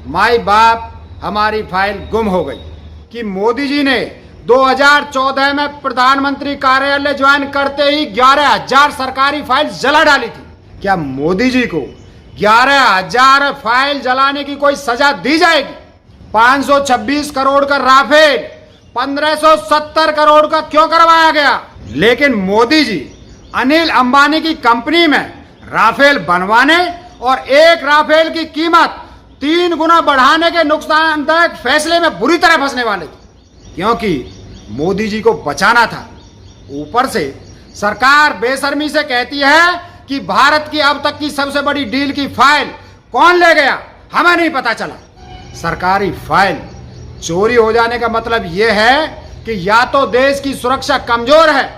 माई बाप हमारी फाइल गुम हो गई कि मोदी जी ने 2014 में प्रधानमंत्री कार्यालय ज्वाइन करते ही 11,000 सरकारी फाइल जला डाली थी। क्या मोदी जी को 11,000 फाइल जलाने की कोई सजा दी जाएगी? 526 करोड़ का राफेल 1570 करोड़ का क्यों करवाया गया? लेकिन मोदी जी अनिल अंबानी की कंपनी में राफेल बनवाने और एक राफेल की कीमत 3 गुना बढ़ाने के नुकसानदायक फैसले में बुरी तरह फंसने वाले थे, क्योंकि मोदी जी को बचाना था। ऊपर से सरकार बेशर्मी से कहती है कि भारत की अब तक की सबसे बड़ी डील की फाइल कौन ले गया, हमें नहीं पता चला। सरकारी फाइल चोरी हो जाने का मतलब यह है कि या तो देश की सुरक्षा कमजोर है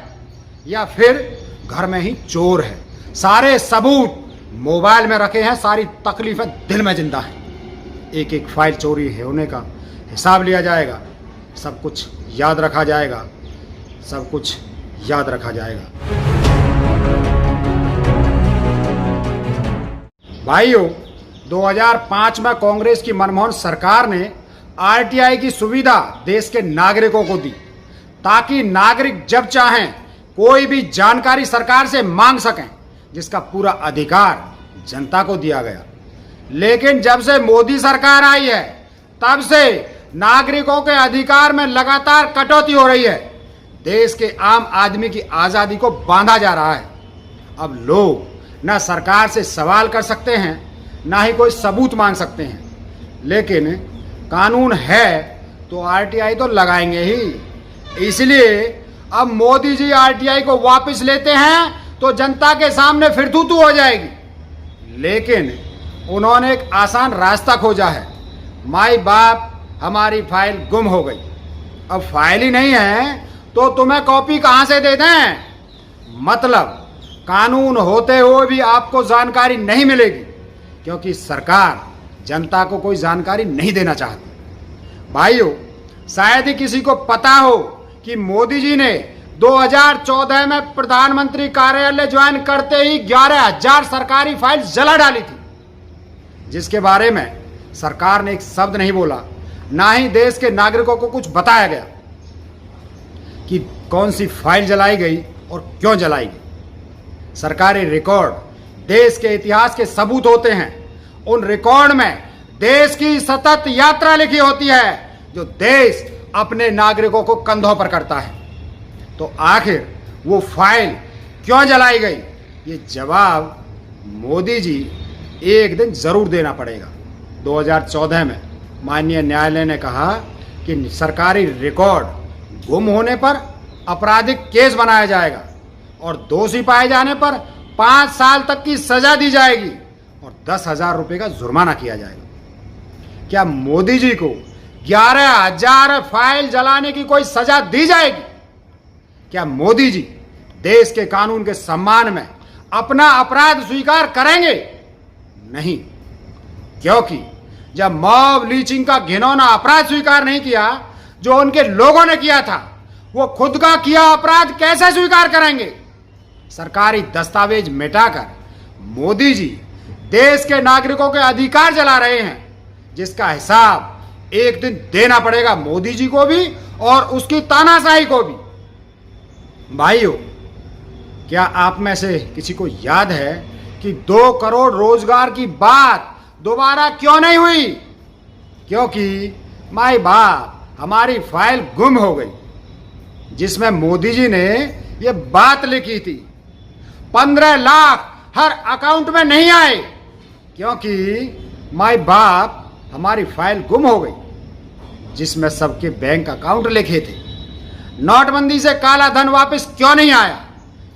या फिर घर में ही चोर है। सारे सबूत मोबाइल में रखे हैं, सारी तकलीफें दिल में जिंदा है। एक एक फाइल चोरी होने का हिसाब लिया जाएगा, सब कुछ याद रखा जाएगा, सब कुछ याद रखा जाएगा। भाइयों, 2005 में कांग्रेस की मनमोहन सरकार ने आरटीआई की सुविधा देश के नागरिकों को दी, ताकि नागरिक जब चाहें कोई भी जानकारी सरकार से मांग सकें, जिसका पूरा अधिकार जनता को दिया गया। लेकिन जब से मोदी सरकार आई है, तब से नागरिकों के अधिकार में लगातार कटौती हो रही है। देश के आम आदमी की आज़ादी को बांधा जा रहा है। अब लोग न सरकार से सवाल कर सकते हैं, ना ही कोई सबूत मांग सकते हैं। लेकिन कानून है तो आरटीआई तो लगाएंगे ही। इसलिए अब मोदी जी आरटीआई को वापस लेते हैं तो जनता के सामने फिर थू हो जाएगी। लेकिन उन्होंने एक आसान रास्ता खोजा है। माई बाप हमारी फाइल गुम हो गई। अब फाइल ही नहीं है तो तुम्हें कॉपी कहां से दे दें? मतलब कानून होते हुए भी आपको जानकारी नहीं मिलेगी, क्योंकि सरकार जनता को कोई जानकारी नहीं देना चाहती। भाइयों, शायद ही किसी को पता हो कि मोदी जी ने 2014 में प्रधानमंत्री कार्यालय ज्वाइन करते ही 11,000 सरकारी फाइल जला डाली थी, जिसके बारे में सरकार ने एक शब्द नहीं बोला, ना ही देश के नागरिकों को कुछ बताया गया कि कौन सी फाइल जलाई गई और क्यों जलाई गई। सरकारी रिकॉर्ड देश के इतिहास के सबूत होते हैं। उन रिकॉर्ड में देश की सतत यात्रा लिखी होती है, जो देश अपने नागरिकों को कंधों पर करता है। तो आखिर वो फाइल क्यों जलाई गई, ये जवाब मोदी जी एक दिन जरूर देना पड़ेगा। 2014 में माननीय न्यायालय ने कहा कि सरकारी रिकॉर्ड गुम होने पर आपराधिक केस बनाया जाएगा और दोषी पाए जाने पर 5 साल तक की सजा दी जाएगी और 10,000 रुपये का जुर्माना किया जाएगा। क्या मोदी जी को 11,000 फाइल जलाने की कोई सजा दी जाएगी? क्या मोदी जी देश के कानून के सम्मान में अपना अपराध स्वीकार करेंगे? नहीं, क्योंकि जब मॉब लीचिंग का घिनौना अपराध स्वीकार नहीं किया जो उनके लोगों ने किया था, वो खुद का किया अपराध कैसे स्वीकार करेंगे? सरकारी दस्तावेज मिटाकर मोदी जी देश के नागरिकों के अधिकार जला रहे हैं, जिसका हिसाब एक दिन देना पड़ेगा मोदी जी को भी और उसकी तानाशाही को भी। भाइयों, क्या आप में से किसी को याद है कि 2 करोड़ रोजगार की बात दोबारा क्यों नहीं हुई? क्योंकि माई बाप हमारी फाइल गुम हो गई, जिसमें मोदी जी ने ये बात लिखी थी। 15 लाख हर अकाउंट में नहीं आए, क्योंकि माई बाप हमारी फाइल गुम हो गई, जिसमें सबके बैंक अकाउंट लिखे थे। नोटबंदी से काला धन वापस क्यों नहीं आया?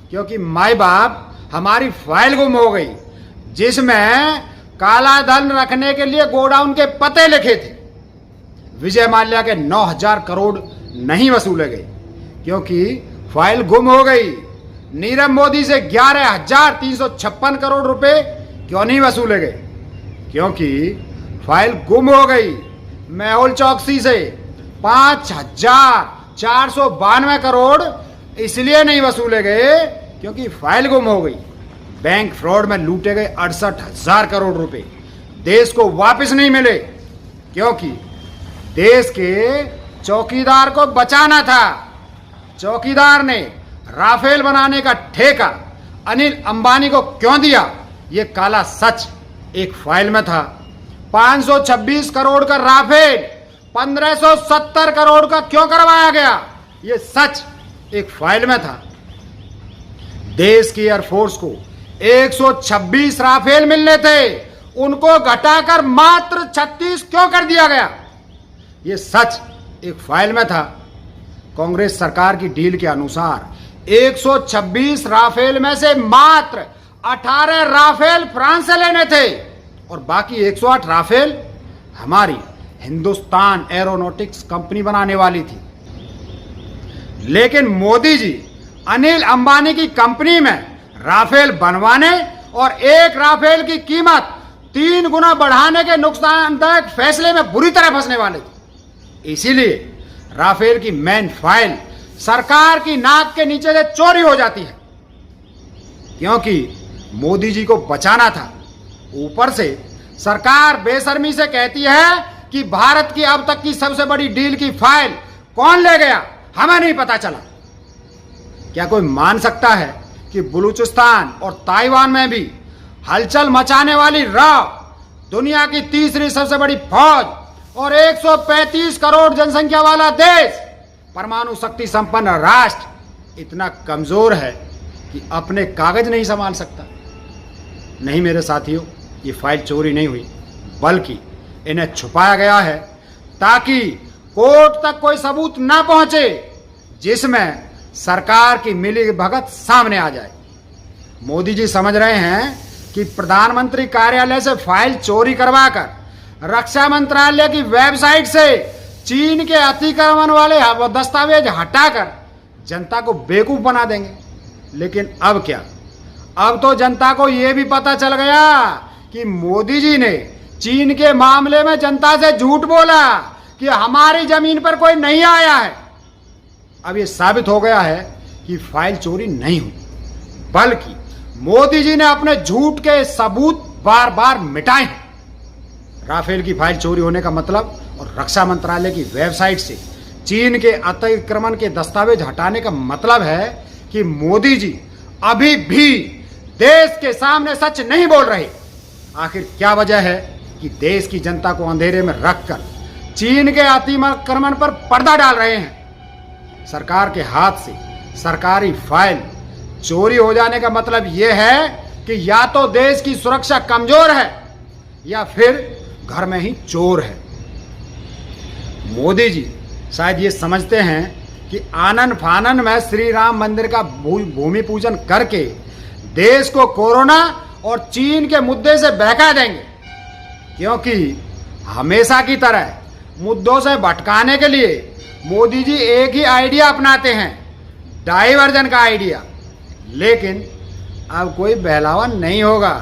क्योंकि माई बाप हमारी फाइल गुम हो गई, जिसमें काला धन रखने के लिए गोडाउन के पते लिखे थे। विजय माल्या के 9,000 करोड़ नहीं वसूले गए, क्योंकि फाइल गुम हो गई। नीरव मोदी से 11,356 करोड़ रुपए क्यों नहीं वसूले गए? क्योंकि फाइल गुम हो गई। मेहुल चौकसी से 5,492 करोड़ इसलिए नहीं वसूले गए क्योंकि फाइल गुम हो गई। बैंक फ्रॉड में लूटे गए 68,000 करोड़ रुपए देश को वापस नहीं मिले, क्योंकि देश के चौकीदार को बचाना था। चौकीदार ने राफेल बनाने का ठेका अनिल अंबानी को क्यों दिया, ये काला सच एक फाइल में था। 526 करोड़ का राफेल 1570 करोड़ का क्यों करवाया गया, ये सच एक फाइल में था। देश की एयरफोर्स को 126 राफेल मिलने थे, उनको घटाकर मात्र 36 क्यों कर दिया गया, ये सच एक फाइल में था। कांग्रेस सरकार की डील के अनुसार 126 राफेल में से मात्र 18 राफेल फ्रांस से लेने थे और बाकी 108 राफेल हमारी हिंदुस्तान एरोनॉटिक्स कंपनी बनाने वाली थी। लेकिन मोदी जी अनिल अंबानी की कंपनी में राफेल बनवाने और एक राफेल की कीमत 3 गुना बढ़ाने के नुकसानदायक फैसले में बुरी तरह फंसने वाले थे। इसीलिए राफेल की मेन फाइल सरकार की नाक के नीचे से चोरी हो जाती है, क्योंकि मोदी जी को बचाना था। ऊपर से सरकार बेशर्मी से कहती है कि भारत की अब तक की सबसे बड़ी डील की फाइल कौन ले गया, हमें नहीं पता चला। क्या कोई मान सकता है कि बलूचिस्तान और ताइवान में भी हलचल मचाने वाली राव, दुनिया की तीसरी सबसे बड़ी फौज और 135 करोड़ जनसंख्या वाला देश, परमाणु शक्ति संपन्न राष्ट्र इतना कमजोर है कि अपने कागज नहीं संभाल सकता? नहीं मेरे साथियों, ये फाइल चोरी नहीं हुई, बल्कि इन्हें छुपाया गया है ताकि कोर्ट तक कोई सबूत ना पहुंचे जिसमें सरकार की मिली भगत सामने आ जाए। मोदी जी समझ रहे हैं कि प्रधानमंत्री कार्यालय से फाइल चोरी करवाकर रक्षा मंत्रालय की वेबसाइट से चीन के अतिक्रमण वाले दस्तावेज हटाकर जनता को बेवकूफ बना देंगे। लेकिन अब क्या, अब तो जनता को यह भी पता चल गया कि मोदी जी ने चीन के मामले में जनता से झूठ बोला कि हमारी जमीन पर कोई नहीं आया है। अब यह साबित हो गया है कि फाइल चोरी नहीं हुई, बल्कि मोदी जी ने अपने झूठ के सबूत बार बार मिटाए हैं। राफेल की फाइल चोरी होने का मतलब और रक्षा मंत्रालय की वेबसाइट से चीन के अतिक्रमण के दस्तावेज हटाने का मतलब है कि मोदी जी अभी भी देश के सामने सच नहीं बोल रहे। आखिर क्या वजह है कि देश की जनता को अंधेरे में रखकर चीन के अतिक्रमण पर पर्दा डाल रहे हैं? सरकार के हाथ से सरकारी फाइल चोरी हो जाने का मतलब यह है कि या तो देश की सुरक्षा कमजोर है या फिर घर में ही चोर है। मोदी जी शायद ये समझते हैं कि आनन फानन में श्री राम मंदिर का भूमि पूजन करके देश को कोरोना और चीन के मुद्दे से बहका देंगे, क्योंकि हमेशा की तरह मुद्दों से भटकाने के लिए मोदी जी एक ही आइडिया अपनाते हैं, डाइवर्जन का आइडिया। लेकिन अब कोई बहलावा नहीं होगा।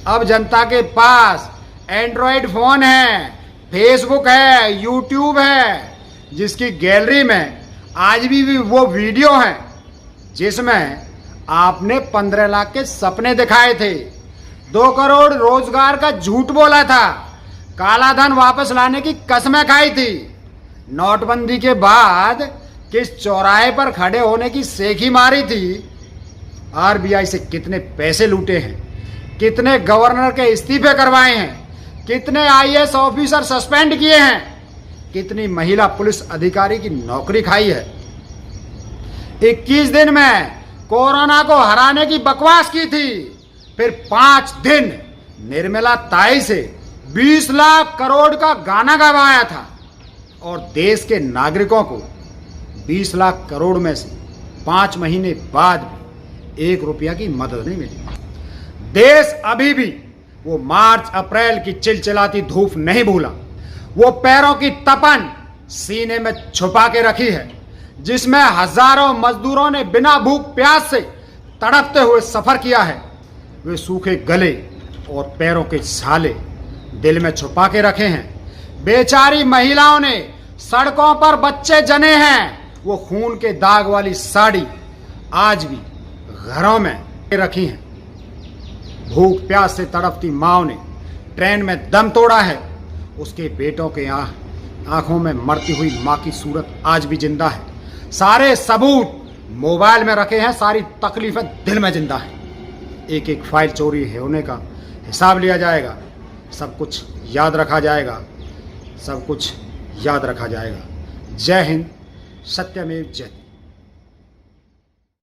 अब जनता के पास एंड्रॉयड फोन है, फेसबुक है, यूट्यूब है, जिसकी गैलरी में आज भी वो वीडियो हैं जिसमें आपने 15 लाख के सपने दिखाए थे, 2 करोड़ रोजगार का झूठ बोला था, काला धन वापस लाने की कसमें खाई थी, नोटबंदी के बाद किस चौराहे पर खड़े होने की सेखी मारी थी, आरबीआई से कितने पैसे लूटे हैं, कितने गवर्नर के इस्तीफे करवाए हैं, कितने आईएएस ऑफिसर सस्पेंड किए हैं, कितनी महिला पुलिस अधिकारी की नौकरी खाई है। 21 दिन में कोरोना को हराने की बकवास की थी, फिर 5 दिन निर्मला ताई से 20 लाख करोड़ का गाना गवाया था और देश के नागरिकों को 20 लाख करोड़ में से 5 महीने बाद भी 1 रुपया की मदद नहीं मिली। देश अभी भी वो मार्च अप्रैल की चिलचिलाती धूप नहीं भूला, वो पैरों की तपन सीने में छुपा के रखी है, जिसमें हजारों मजदूरों ने बिना भूख प्यास से तड़पते हुए सफर किया है। वे सूखे गले और पैरों के छाले दिल में छुपा के रखे हैं। बेचारी महिलाओं ने सड़कों पर बच्चे जने हैं, वो खून के दाग वाली साड़ी आज भी घरों में रखी हैं। भूख प्यास से तड़पती माओ ने ट्रेन में दम तोड़ा है, उसके बेटों के आंखों में मरती हुई माँ की सूरत आज भी जिंदा है। सारे सबूत मोबाइल में रखे हैं, सारी तकलीफें दिल में जिंदा है। एक एक फाइल चोरी होने का हिसाब लिया जाएगा, सब कुछ याद रखा जाएगा, सब कुछ याद रखा जाएगा। जय हिंद, सत्यमेव जयते।